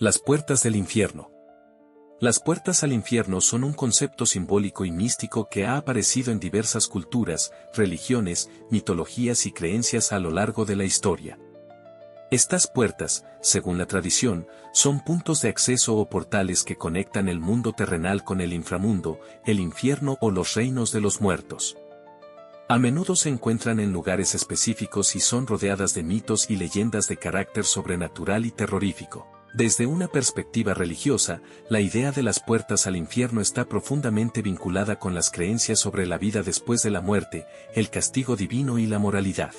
Las puertas del infierno. Las puertas al infierno son un concepto simbólico y místico que ha aparecido en diversas culturas, religiones, mitologías y creencias a lo largo de la historia. Estas puertas, según la tradición, son puntos de acceso o portales que conectan el mundo terrenal con el inframundo, el infierno o los reinos de los muertos. A menudo se encuentran en lugares específicos y son rodeadas de mitos y leyendas de carácter sobrenatural y terrorífico. Desde una perspectiva religiosa, la idea de las puertas al infierno está profundamente vinculada con las creencias sobre la vida después de la muerte, el castigo divino y la moralidad.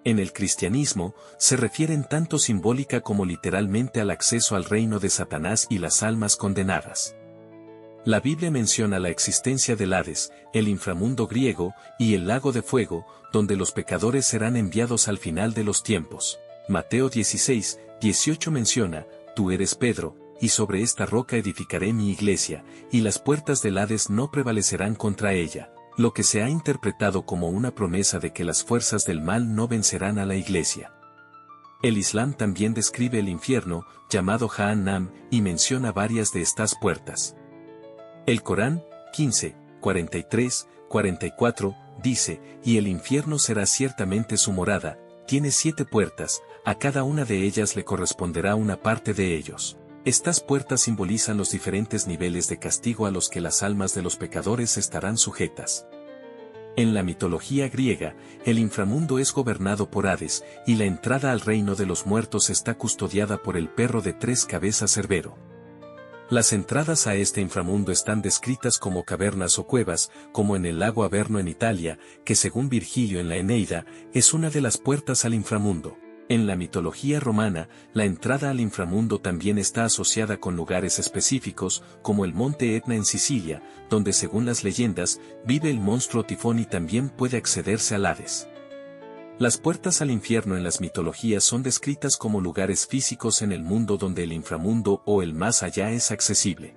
En el cristianismo, se refieren tanto simbólica como literalmente al acceso al reino de Satanás y las almas condenadas. La Biblia menciona la existencia del Hades, el inframundo griego, y el lago de fuego, donde los pecadores serán enviados al final de los tiempos. Mateo 16:18 menciona, «Tú eres Pedro, y sobre esta roca edificaré mi iglesia, y las puertas del Hades no prevalecerán contra ella», lo que se ha interpretado como una promesa de que las fuerzas del mal no vencerán a la iglesia. El Islam también describe el infierno, llamado Jahannam, y menciona varias de estas puertas. El Corán, 15:43-44, dice, «Y el infierno será ciertamente su morada, tiene 7 puertas, a cada una de ellas le corresponderá una parte de ellos». Estas puertas simbolizan los diferentes niveles de castigo a los que las almas de los pecadores estarán sujetas. En la mitología griega, el inframundo es gobernado por Hades, y la entrada al reino de los muertos está custodiada por el perro de 3 cabezas Cerbero. Las entradas a este inframundo están descritas como cavernas o cuevas, como en el lago Averno en Italia, que según Virgilio en la Eneida, es una de las puertas al inframundo. En la mitología romana, la entrada al inframundo también está asociada con lugares específicos, como el monte Etna en Sicilia, donde según las leyendas, vive el monstruo Tifón y también puede accederse al Hades. Las puertas al infierno en las mitologías son descritas como lugares físicos en el mundo donde el inframundo o el más allá es accesible.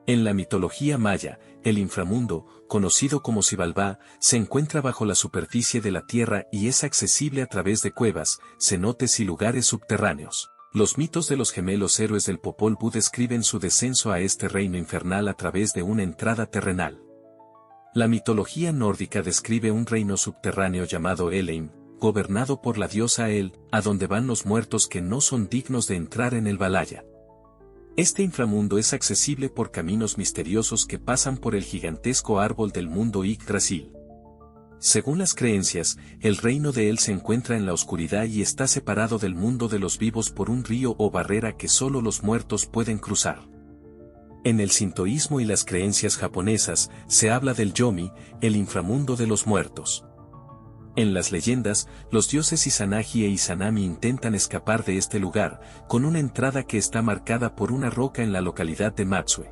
En la mitología maya, el inframundo, conocido como Xibalbá, se encuentra bajo la superficie de la tierra y es accesible a través de cuevas, cenotes y lugares subterráneos. Los mitos de los gemelos héroes del Popol Vuh describen su descenso a este reino infernal a través de una entrada terrenal. La mitología nórdica describe un reino subterráneo llamado Helheim, gobernado por la diosa El, a donde van los muertos que no son dignos de entrar en el Valhalla. Este inframundo es accesible por caminos misteriosos que pasan por el gigantesco árbol del mundo Yggdrasil. Según las creencias, el reino de él se encuentra en la oscuridad y está separado del mundo de los vivos por un río o barrera que solo los muertos pueden cruzar. En el sintoísmo y las creencias japonesas, se habla del Yomi, el inframundo de los muertos. En las leyendas, los dioses Izanagi e Izanami intentan escapar de este lugar, con una entrada que está marcada por una roca en la localidad de Matsue.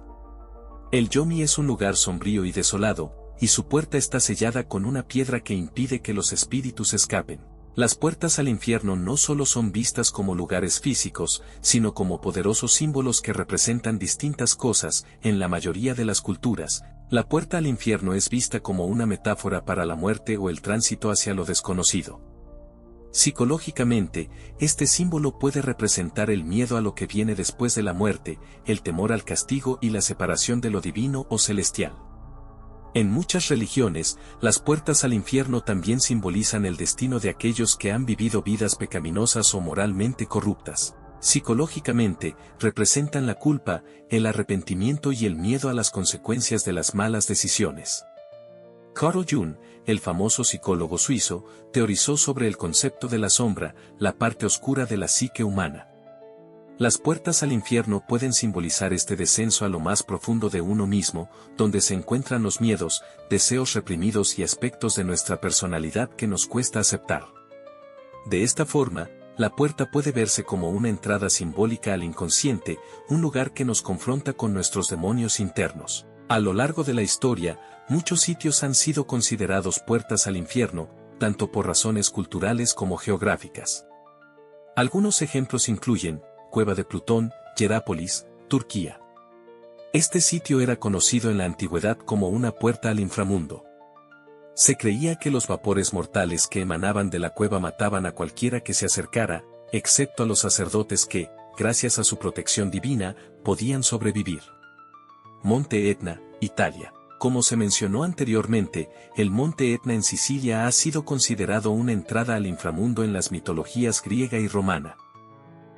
El Yomi es un lugar sombrío y desolado, y su puerta está sellada con una piedra que impide que los espíritus escapen. Las puertas al infierno no solo son vistas como lugares físicos, sino como poderosos símbolos que representan distintas cosas. En la mayoría de las culturas, la puerta al infierno es vista como una metáfora para la muerte o el tránsito hacia lo desconocido. Psicológicamente, este símbolo puede representar el miedo a lo que viene después de la muerte, el temor al castigo y la separación de lo divino o celestial. En muchas religiones, las puertas al infierno también simbolizan el destino de aquellos que han vivido vidas pecaminosas o moralmente corruptas. Psicológicamente, representan la culpa, el arrepentimiento y el miedo a las consecuencias de las malas decisiones. Carl Jung, el famoso psicólogo suizo, teorizó sobre el concepto de la sombra, la parte oscura de la psique humana. Las puertas al infierno pueden simbolizar este descenso a lo más profundo de uno mismo, donde se encuentran los miedos, deseos reprimidos y aspectos de nuestra personalidad que nos cuesta aceptar. De esta forma, la puerta puede verse como una entrada simbólica al inconsciente, un lugar que nos confronta con nuestros demonios internos. A lo largo de la historia, muchos sitios han sido considerados puertas al infierno, tanto por razones culturales como geográficas. Algunos ejemplos incluyen Cueva de Plutón, Hierápolis, Turquía. Este sitio era conocido en la antigüedad como una puerta al inframundo. Se creía que los vapores mortales que emanaban de la cueva mataban a cualquiera que se acercara, excepto a los sacerdotes que, gracias a su protección divina, podían sobrevivir. Monte Etna, Italia. Como se mencionó anteriormente, el Monte Etna en Sicilia ha sido considerado una entrada al inframundo en las mitologías griega y romana.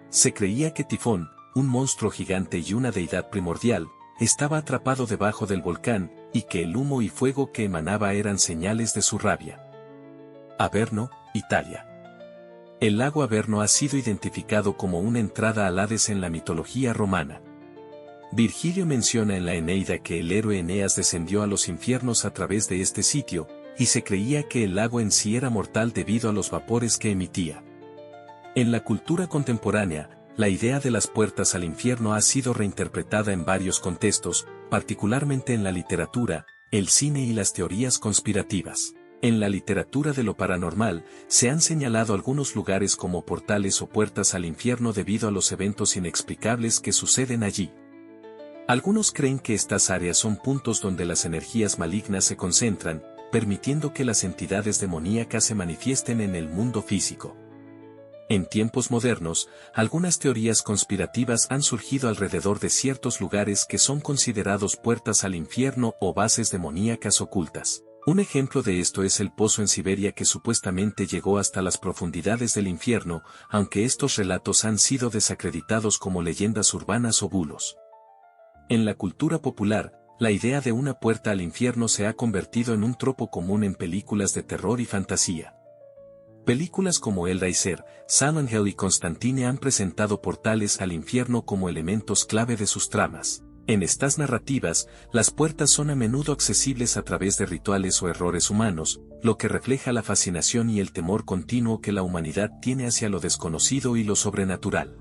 Se creía que Tifón, un monstruo gigante y una deidad primordial, estaba atrapado debajo del volcán, y que el humo y fuego que emanaba eran señales de su rabia. Averno, Italia. El lago Averno ha sido identificado como una entrada al Hades en la mitología romana. Virgilio menciona en la Eneida que el héroe Eneas descendió a los infiernos a través de este sitio, y se creía que el lago en sí era mortal debido a los vapores que emitía. En la cultura contemporánea, la idea de las puertas al infierno ha sido reinterpretada en varios contextos, particularmente en la literatura, el cine y las teorías conspirativas. En la literatura de lo paranormal, se han señalado algunos lugares como portales o puertas al infierno debido a los eventos inexplicables que suceden allí. Algunos creen que estas áreas son puntos donde las energías malignas se concentran, permitiendo que las entidades demoníacas se manifiesten en el mundo físico. En tiempos modernos, algunas teorías conspirativas han surgido alrededor de ciertos lugares que son considerados puertas al infierno o bases demoníacas ocultas. Un ejemplo de esto es el pozo en Siberia que supuestamente llegó hasta las profundidades del infierno, aunque estos relatos han sido desacreditados como leyendas urbanas o bulos. En la cultura popular, la idea de una puerta al infierno se ha convertido en un tropo común en películas de terror y fantasía. Películas como Hellraiser, Silent Hill y Constantine han presentado portales al infierno como elementos clave de sus tramas. En estas narrativas, las puertas son a menudo accesibles a través de rituales o errores humanos, lo que refleja la fascinación y el temor continuo que la humanidad tiene hacia lo desconocido y lo sobrenatural.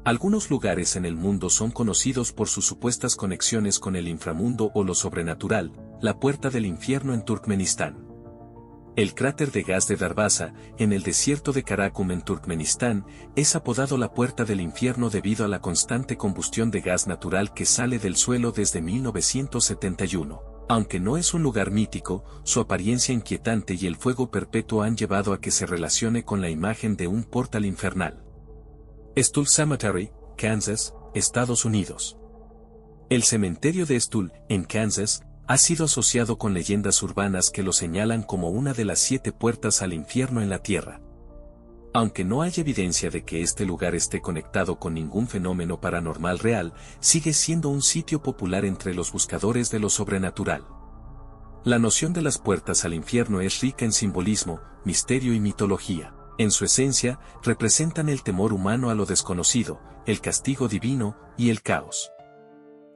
Algunos lugares en el mundo son conocidos por sus supuestas conexiones con el inframundo o lo sobrenatural, la puerta del infierno en Turkmenistán. El cráter de gas de Darvaza, en el desierto de Karakum en Turkmenistán, es apodado la puerta del infierno debido a la constante combustión de gas natural que sale del suelo desde 1971. Aunque no es un lugar mítico, su apariencia inquietante y el fuego perpetuo han llevado a que se relacione con la imagen de un portal infernal. Stull Cemetery, Kansas, Estados Unidos. El cementerio de Stull, en Kansas, ha sido asociado con leyendas urbanas que lo señalan como una de las 7 puertas al infierno en la Tierra. Aunque no hay evidencia de que este lugar esté conectado con ningún fenómeno paranormal real, sigue siendo un sitio popular entre los buscadores de lo sobrenatural. La noción de las puertas al infierno es rica en simbolismo, misterio y mitología. En su esencia, representan el temor humano a lo desconocido, el castigo divino y el caos.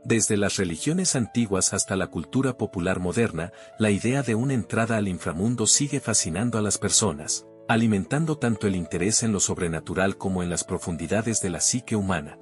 Desde las religiones antiguas hasta la cultura popular moderna, la idea de una entrada al inframundo sigue fascinando a las personas, alimentando tanto el interés en lo sobrenatural como en las profundidades de la psique humana.